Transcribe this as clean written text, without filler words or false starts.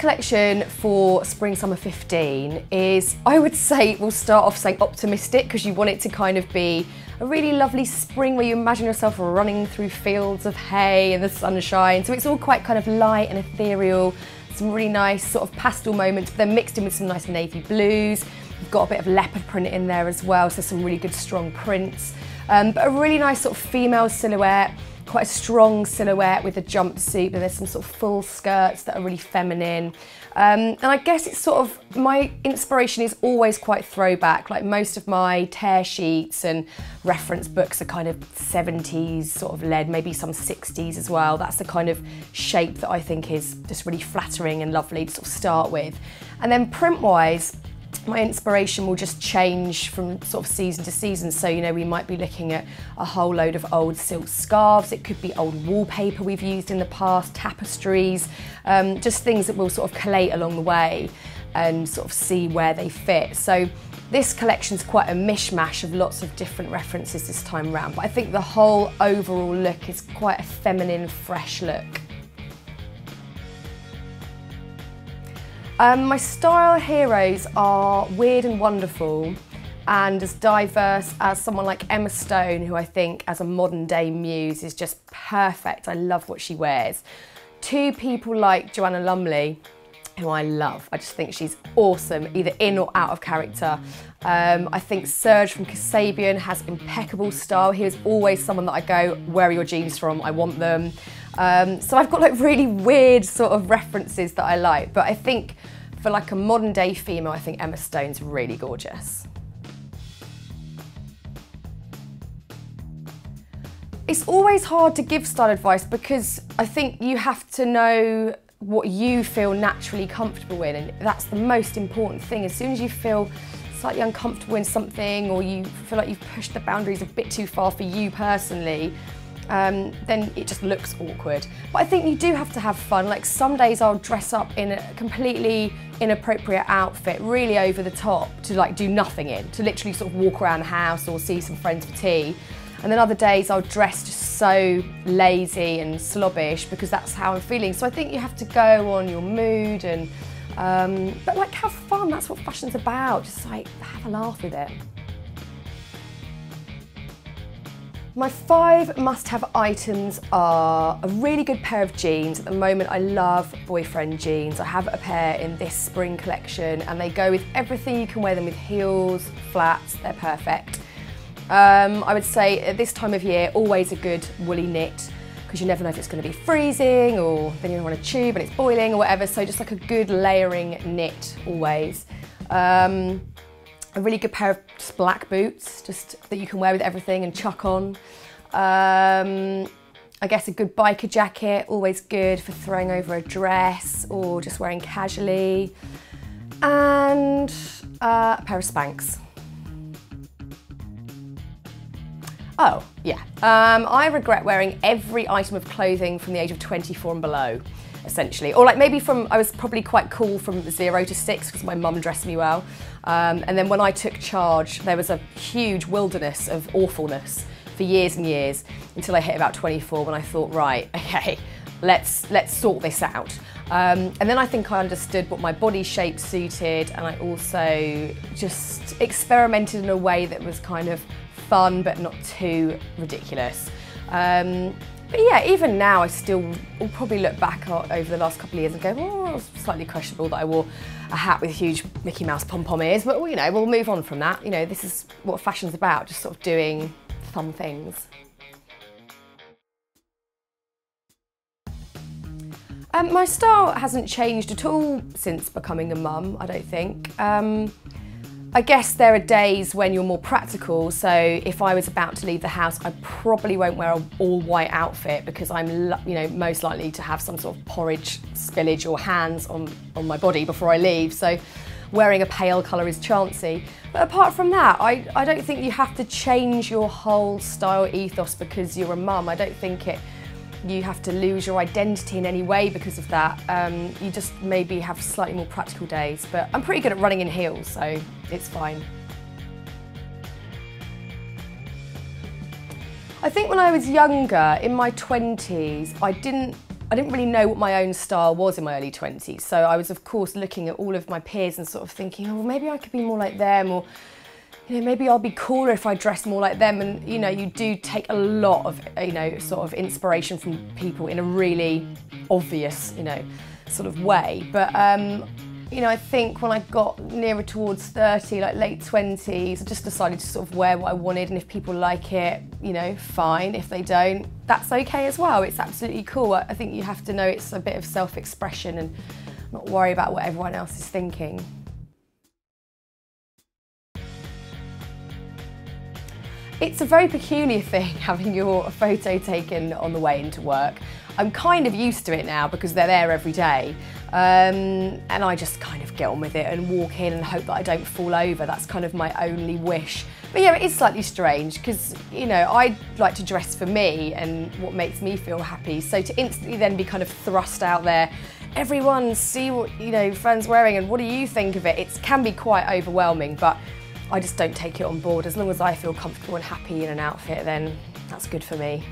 collection for Spring Summer 15 is, I would say, we'll start off saying optimistic, because you want it to kind of be a really lovely spring where you imagine yourself running through fields of hay in the sunshine. So it's all quite kind of light and ethereal, some really nice sort of pastel moments, but then mixed in with some nice navy blues. You've got a bit of leopard print in there as well, so some really good strong prints. But a really nice sort of female silhouette, quite a strong silhouette with a jumpsuit, and there's some sort of full skirts that are really feminine. And I guess it's sort of, my inspiration is always quite throwback, like most of my tear sheets and reference books are kind of 70s sort of led, maybe some 60s as well. That's the kind of shape that I think is just really flattering and lovely to sort of start with. And then print-wise, my inspiration will just change from sort of season to season. So, you know, we might be looking at a whole load of old silk scarves. It could be old wallpaper we've used in the past, tapestries, just things that we'll sort of collate along the way and sort of see where they fit. So this collection's quite a mishmash of lots of different references this time around, but I think the whole overall look is quite a feminine, fresh look. My style heroes are weird and wonderful, and as diverse as someone like Emma Stone, who I think as a modern day muse is just perfect. I love what she wears. Two people like Joanna Lumley, who I love. I just think she's awesome, either in or out of character. I think Serge from Kasabian has impeccable style. He was always someone that I go, where are your jeans from? I want them. So I've got like really weird sort of references that I like, but I think for like a modern day female, I think Emma Stone's really gorgeous. It's always hard to give style advice because I think you have to know what you feel naturally comfortable in, and that's the most important thing. As soon as you feel slightly uncomfortable in something, or you feel like you've pushed the boundaries a bit too far for you personally, then it just looks awkward. But I think you do have to have fun. Like some days I'll dress up in a completely inappropriate outfit, really over the top, to like do nothing in, to literally sort of walk around the house or see some friends for tea. And then other days I'll dress just so lazy and slobbish because that's how I'm feeling. So I think you have to go on your mood and, but like have fun, that's what fashion's about. Just like have a laugh with it. My 5 must-have items are a really good pair of jeans. At the moment I love boyfriend jeans. I have a pair in this spring collection and they go with everything. You can wear them with heels, flats, they're perfect. I would say at this time of year, always a good woolly knit, because you never know if it's going to be freezing or then you're on a tube and it's boiling or whatever, so just like a good layering knit always. A really good pair of just black boots, just that you can wear with everything and chuck on. I guess a good biker jacket, always good for throwing over a dress or just wearing casually. And a pair of Spanx. Oh, yeah. I regret wearing every item of clothing from the age of 24 and below, essentially. Or like maybe I was probably quite cool from 0 to 6 because my mum dressed me well. And then when I took charge, there was a huge wilderness of awfulness for years and years until I hit about 24 when I thought, right, okay, let's sort this out. And then I think I understood what my body shape suited, and I also just experimented in a way that was kind of fun but not too ridiculous. But yeah, even now I still will probably look back over the last couple of years and go, oh, it was slightly questionable that I wore a hat with huge Mickey Mouse pom-pom ears, but you know, we'll move on from that. You know, this is what fashion's about, just sort of doing fun things. My style hasn't changed at all since becoming a mum, I don't think. I guess there are days when you're more practical, so if I was about to leave the house, I probably won't wear an all-white outfit because I'm, you know, most likely to have some sort of porridge spillage or hands on my body before I leave, so wearing a pale colour is chancy. But apart from that, I don't think you have to change your whole style ethos because you're a mum. I don't think you have to lose your identity in any way because of that. You just maybe have slightly more practical days, but I'm pretty good at running in heels, so it's fine. I think when I was younger, in my 20s, I didn't I didn't really know what my own style was in my early 20s. So I was, of course, looking at all of my peers and sort of thinking, oh, well, maybe I could be more like them, or maybe I'll be cooler if I dress more like them. And, you do take a lot of, sort of inspiration from people in a really obvious, sort of way. But, I think when I got nearer towards 30, like late 20s, I just decided to sort of wear what I wanted, and if people like it, fine. If they don't, that's okay as well. It's absolutely cool. I think you have to know it's a bit of self-expression and not worry about what everyone else is thinking. It's a very peculiar thing having your photo taken on the way into work. I'm kind of used to it now because they're there every day. And I just kind of get on with it and walk in and hope that I don't fall over. That's kind of my only wish. But yeah, it is slightly strange because, I like to dress for me and what makes me feel happy. So to instantly then be kind of thrust out there, everyone see what, Fearne's wearing and what do you think of it? It can be quite overwhelming, but I just don't take it on board. As long as I feel comfortable and happy in an outfit, then that's good for me.